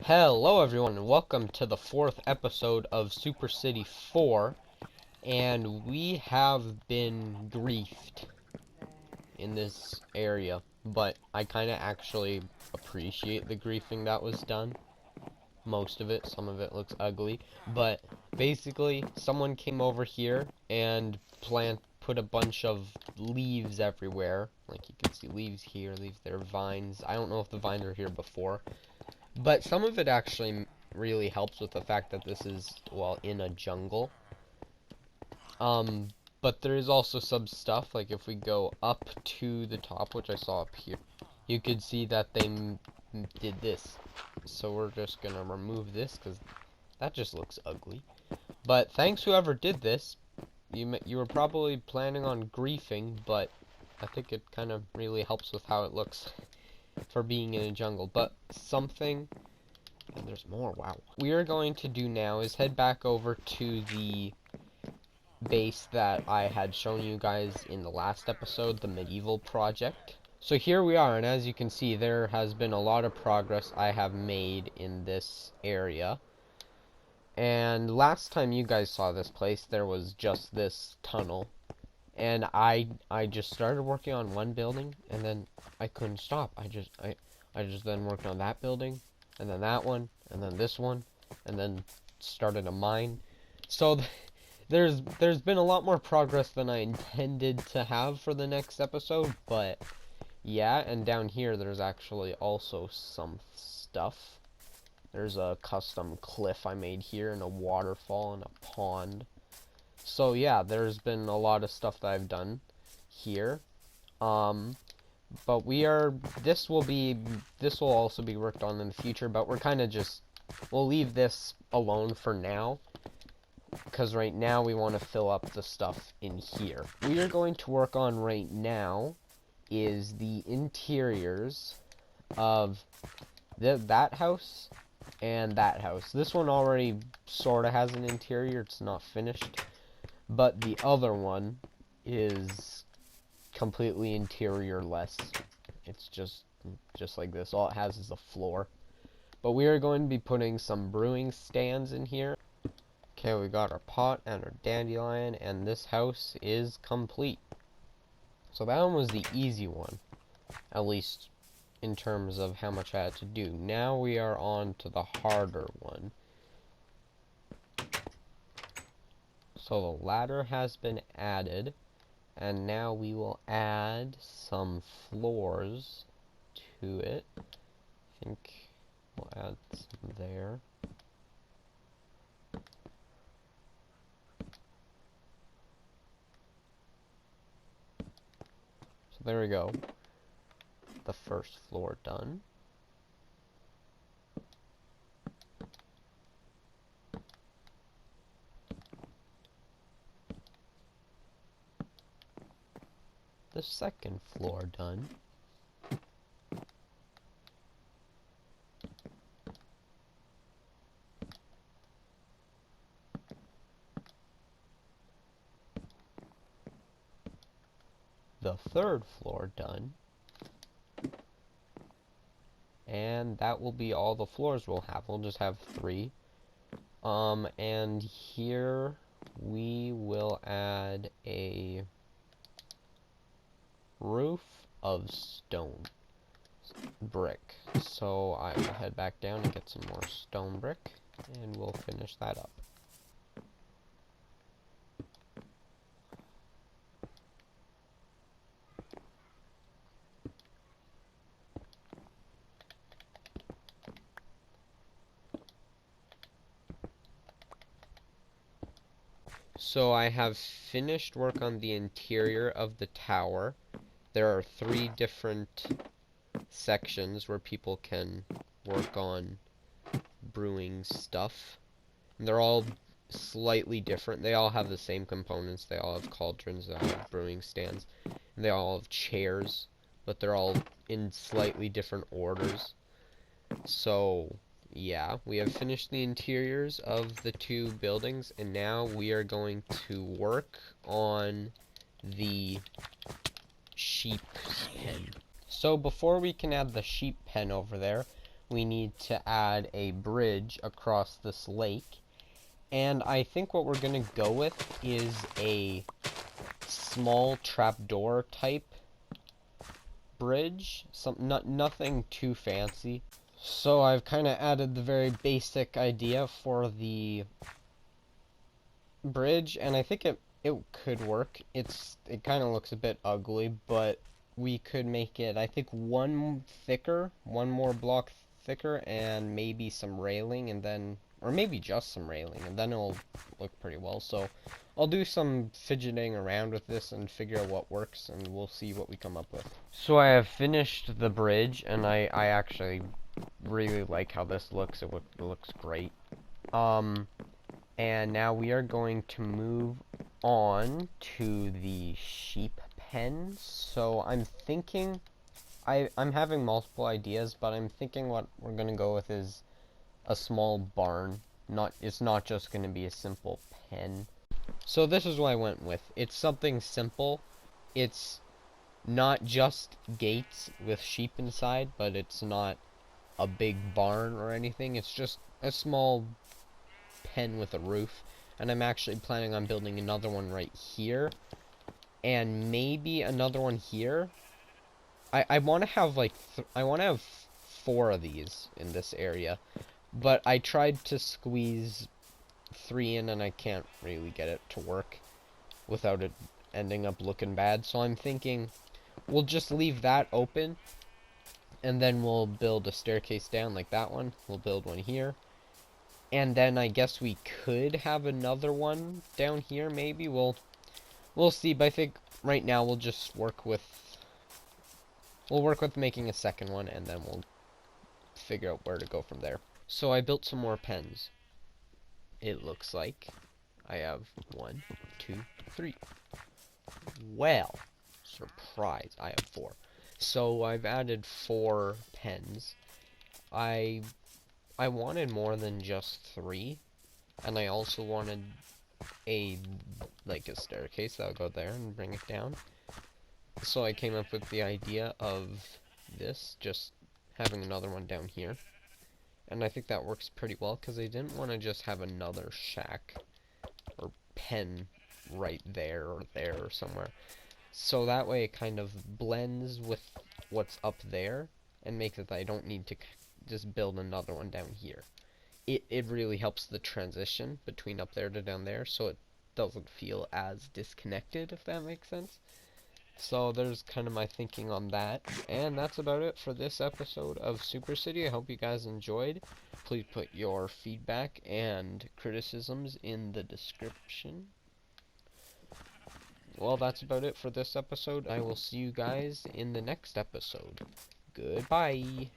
Hello everyone and welcome to the 4th episode of Super City 4, and we have been griefed in this area, but I kind of actually appreciate the griefing that was done. Most of it, some of it looks ugly, but basically someone came over here and put a bunch of leaves everywhere. Like you can see leaves here, leaves there, vines. I don't know if the vines are here before. But some of it actually really helps with the fact that this is, well, in a jungle. But there is also some stuff, like if we go up to the top, which I saw up here, you could see that they did this. So we're just gonna remove this, because that just looks ugly. But thanks whoever did this. You were probably planning on griefing, but I think it kind of really helps with how it looks for being in a jungle. But something... And there's more, wow. We are going to do now is head back over to the base that I had shown you guys in the last episode, the Medieval project. So here we are, and as you can see, there has been a lot of progress I have made in this area. And last time you guys saw this place, there was just this tunnel. And I just started working on one building, and then I couldn't stop. I just then worked on that building, and then that one, and then this one, and then started a mine. So there's been a lot more progress than I intended to have for the next episode, but yeah, and down here there's actually also some stuff. There's a custom cliff I made here, and a waterfall, and a pond. So yeah, there's been a lot of stuff that I've done here. But this will also be worked on in the future, but we'll leave this alone for now, because right now we want to fill up the stuff in here. We are going to work on right now is the interiors of that house and that house. This one already sort of has an interior, it's not finished, but the other one is completely interior-less. It's just like this. All it has is a floor. But we are going to be putting some brewing stands in here. Okay, we got our pot and our dandelion, and this house is complete. So that one was the easy one, at least in terms of how much I had to do. Now we are on to the harder one. So the ladder has been added. And now we will add some floors to it. I think we'll add some there. So there we go. The first floor done. The second floor done. The third floor done. And that will be all the floors we'll have. We'll just have 3. And here we will add a roof of stone brick. So I will head back down and get some more stone brick, and we'll finish that up. So I have finished work on the interior of the tower. There are 3 different sections where people can work on brewing stuff. And they're all slightly different. They all have the same components. They all have cauldrons, they all have brewing stands, and they all have chairs, but they're all in slightly different orders. So yeah, we have finished the interiors of the 2 buildings, and now we are going to work on the sheep pen. So before we can add the sheep pen over there, we need to add a bridge across this lake. And I think what we're gonna go with is a small trapdoor type bridge. Nothing too fancy. So I've kind of added the very basic idea for the bridge, and I think it could work. It kind of looks a bit ugly, but we could make it, I think, one more block thicker, and maybe some railing, and then, or maybe just some railing, and then it'll look pretty well. So I'll do some fidgeting around with this and figure out what works, and we'll see what we come up with. So I have finished the bridge, and I actually really like how this looks. It looks great. And now we are going to move on to the sheep pen. So I'm thinking, I'm having multiple ideas, but I'm thinking what we're gonna go with is a small barn. It's not just gonna be a simple pen. So this is what I went with. It's something simple. It's not just gates with sheep inside, but it's not a big barn or anything. It's just a small pen with a roof, and I'm actually planning on building another one right here, and maybe another one here. I want to have like I want to have 4 of these in this area, but I tried to squeeze 3 in, and I can't really get it to work without it ending up looking bad. So I'm thinking we'll just leave that open, and then we'll build a staircase down like that one. We'll build one here. And then I guess we could have another one down here, maybe. We'll see, but I think right now we'll just work with making a second one, and then we'll figure out where to go from there. So I built some more pens. It looks like I have 1, 2, 3. Well, surprise, I have 4. So I've added 4 pens. I wanted more than just 3, and I also wanted a staircase that'll go there and bring it down. So I came up with the idea of this, just having another one down here. And I think that works pretty well, because I didn't want to just have another shack or pen right there or somewhere. So that way it kind of blends with what's up there, and makes it that I don't need to just build another one down here. It really helps the transition between up there to down there, so it doesn't feel as disconnected, if that makes sense. So there's kind of my thinking on that. And that's about it for this episode of Super City. I hope you guys enjoyed. Please put your feedback and criticisms in the description. Well, that's about it for this episode. I will see you guys in the next episode. Goodbye.